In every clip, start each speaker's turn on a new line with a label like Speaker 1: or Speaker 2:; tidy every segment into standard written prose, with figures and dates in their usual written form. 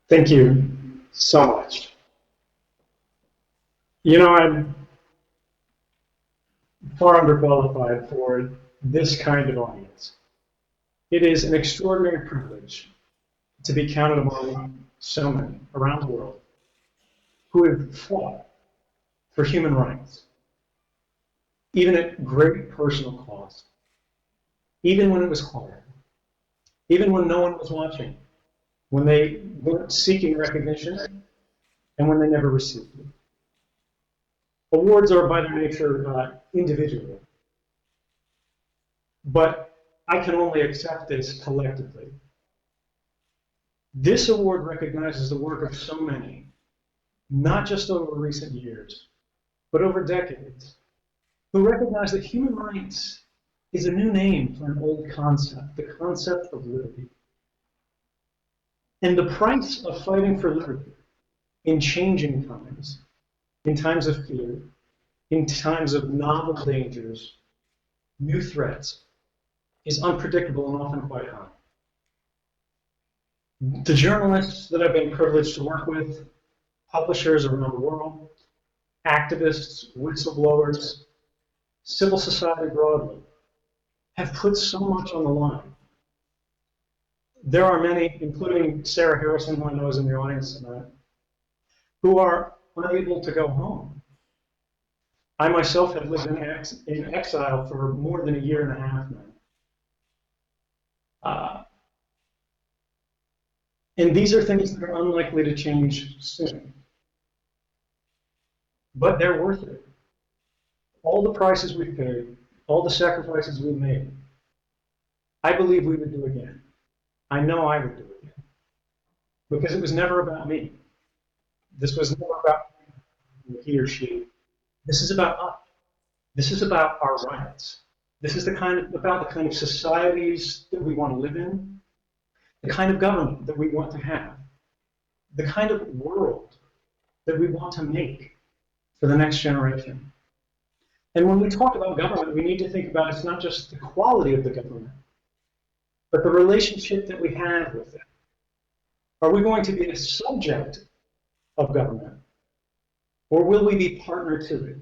Speaker 1: Thank you so much. I'm far underqualified for this kind of audience. It is an extraordinary privilege to be counted among so many around the world who have fought for human rights, even at great personal cost, even when it was hard, even when no one was watching, when they weren't seeking recognition, and when they never received it. Awards are by their nature individual, but I can only accept this collectively. This award recognizes the work of so many, not just over recent years, but over decades, who recognize that human rights is a new name for an old concept, the concept of liberty. And the price of fighting for liberty in changing times, in times of fear, in times of novel dangers, new threats, is unpredictable and often quite high. The journalists that I've been privileged to work with, publishers around the world, activists, whistleblowers, civil society broadly, have put so much on the line. There are many, including Sarah Harrison, who I know is in the audience tonight, who are unable to go home. I myself have lived in exile for more than a year and a half now. And these are things that are unlikely to change soon. But they're worth it. All the prices we've paid, all the sacrifices we've made, I believe we would do again. I know I would do it again. Because it was never about me. This was never about he or she. This is about us. This is about our rights. This is about the kind of societies that we want to live in, the kind of government that we want to have, the kind of world that we want to make for the next generation. And when we talk about government, we need to think about it's not just the quality of the government, but the relationship that we have with it. Are we going to be a subject of government, or will we be partner to it?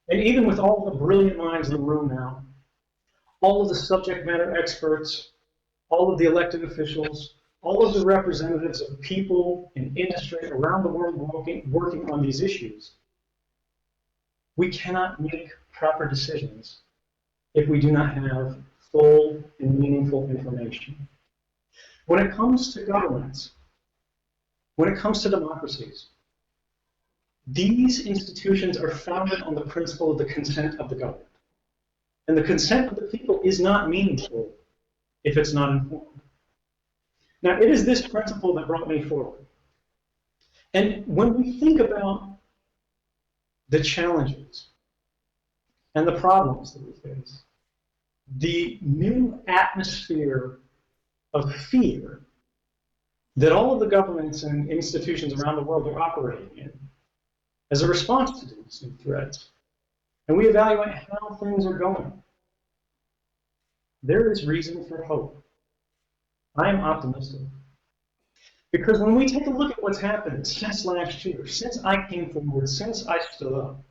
Speaker 1: And even with all the brilliant minds in the room now, all of the subject matter experts, all of the elected officials, all of the representatives of people and industry around the world working on these issues, we cannot make proper decisions if we do not have full and meaningful information. When it comes to governments, when it comes to democracies, these institutions are founded on the principle of the consent of the governed. And the consent of the people is not meaningful if it's not informed. Now, it is this principle that brought me forward. And when we think about the challenges and the problems that we face, the new atmosphere of fear that all of the governments and institutions around the world are operating in as a response to these new threats, and we evaluate how things are going, there is reason for hope. I am optimistic. Because when we take a look at what's happened since last year, since I came forward, since I stood up,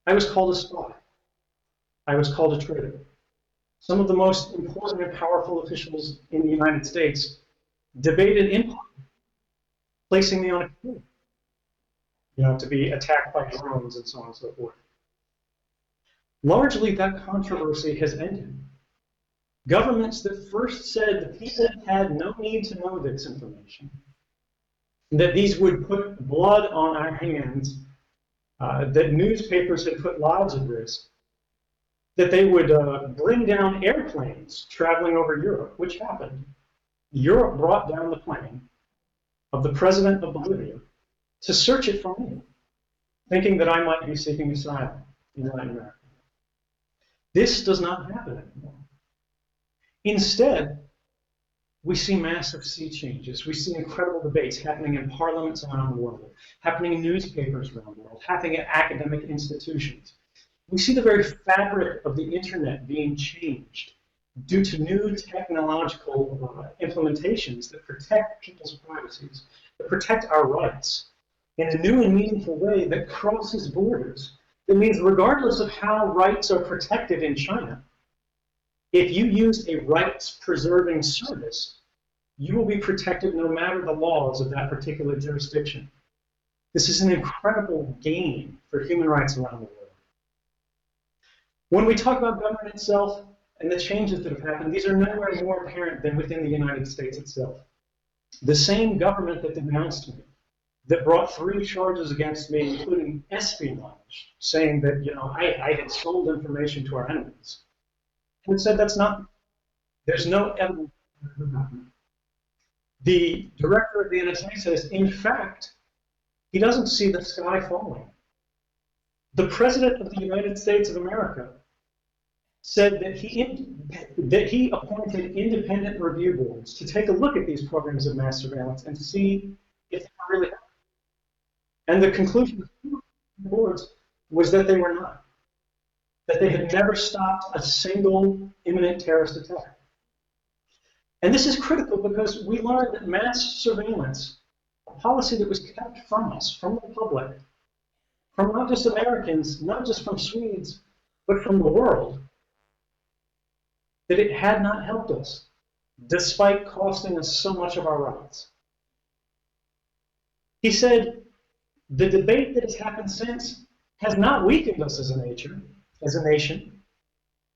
Speaker 1: I was called a spy. I was called a traitor. Some of the most important and powerful officials in the United States debated in public, placing me on a committee, to be attacked by drones and so on and so forth. Largely, that controversy has ended. Governments that first said the people had no need to know this information, that these would put blood on our hands, that newspapers had put lives at risk, that they would bring down airplanes traveling over Europe, which happened. Europe brought down the plane of the president of Bolivia to search it for me, thinking that I might be seeking asylum in Latin America. This does not happen anymore. Instead, we see massive sea changes. We see incredible debates happening in parliaments around the world, happening in newspapers around the world, happening at academic institutions. We see the very fabric of the internet being changed due to new technological implementations that protect people's privacies, that protect our rights in a new and meaningful way that crosses borders. It means regardless of how rights are protected in China, if you use a rights-preserving service, you will be protected no matter the laws of that particular jurisdiction. This is an incredible gain for human rights around the world. When we talk about government itself and the changes that have happened, these are nowhere more apparent than within the United States itself. The same government that denounced me, that brought 3 charges against me, including espionage, saying that I had sold information to our enemies, and said that's not, there's no evidence. The director of the NSA says, in fact, he doesn't see the sky falling. The President of the United States of America said that he appointed independent review boards to take a look at these programs of mass surveillance and see if they were really happening. And the conclusion of the boards was that they were not, that they had never stopped a single imminent terrorist attack. And this is critical because we learned that mass surveillance, a policy that was kept from us, from the public, from not just Americans, not just from Swedes, but from the world, that it had not helped us, despite costing us so much of our rights. He said, the debate that has happened since has not weakened us as a nation.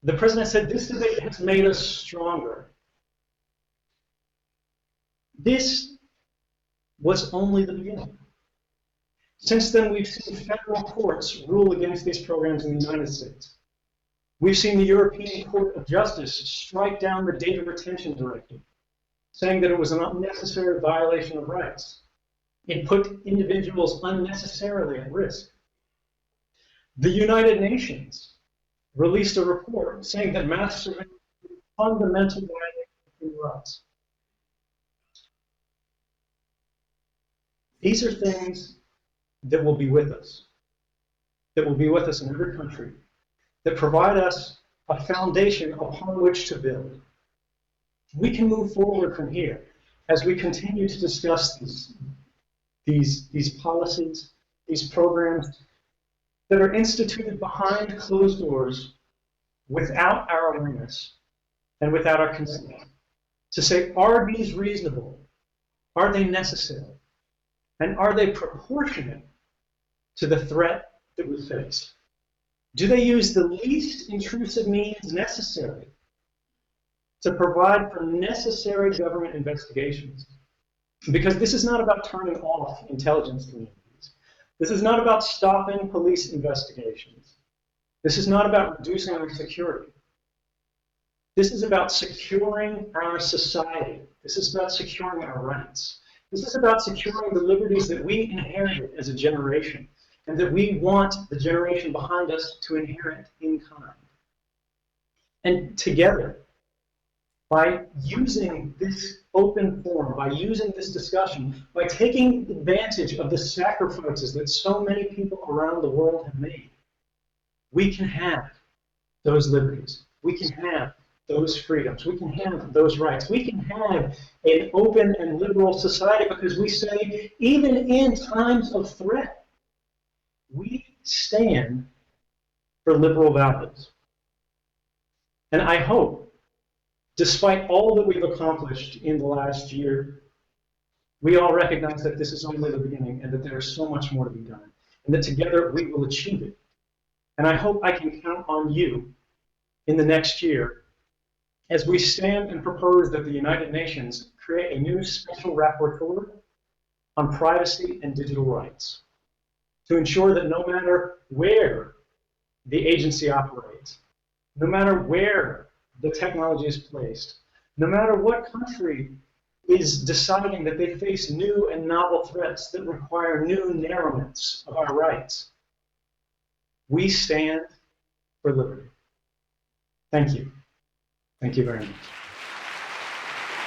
Speaker 1: The president said, this debate has made us stronger. This was only the beginning. Since then, we've seen federal courts rule against these programs in the United States. We've seen the European Court of Justice strike down the Data Retention Directive, saying that it was an unnecessary violation of rights. It put individuals unnecessarily at risk. The United Nations released a report saying that mass surveillance is a fundamental violation of human rights. These are things that will be with us, in every country, that provide us a foundation upon which to build. We can move forward from here as we continue to discuss these policies, these programs that are instituted behind closed doors without our awareness and without our consent. To say, are these reasonable? Are they necessary? And are they proportionate to the threat that we face? Do they use the least intrusive means necessary to provide for necessary government investigations? Because this is not about turning off intelligence communities. This is not about stopping police investigations. This is not about reducing our security. This is about securing our society. This is about securing our rights. This is about securing the liberties that we inherited as a generation and that we want the generation behind us to inherit in kind. And together, by using this open forum, by using this discussion, by taking advantage of the sacrifices that so many people around the world have made, we can have those liberties. We can have those freedoms. We can have those rights. We can have an open and liberal society because we say, even in times of threat, we stand for liberal values. And I hope, despite all that we've accomplished in the last year, we all recognize that this is only the beginning and that there is so much more to be done, and that together we will achieve it. And I hope I can count on you in the next year as we stand and propose that the United Nations create a new special rapporteur on privacy and digital rights to ensure that no matter where the agency operates, no matter where the technology is placed, no matter what country is deciding that they face new and novel threats that require new narrowments of our rights, we stand for liberty. Thank you. Thank you very much.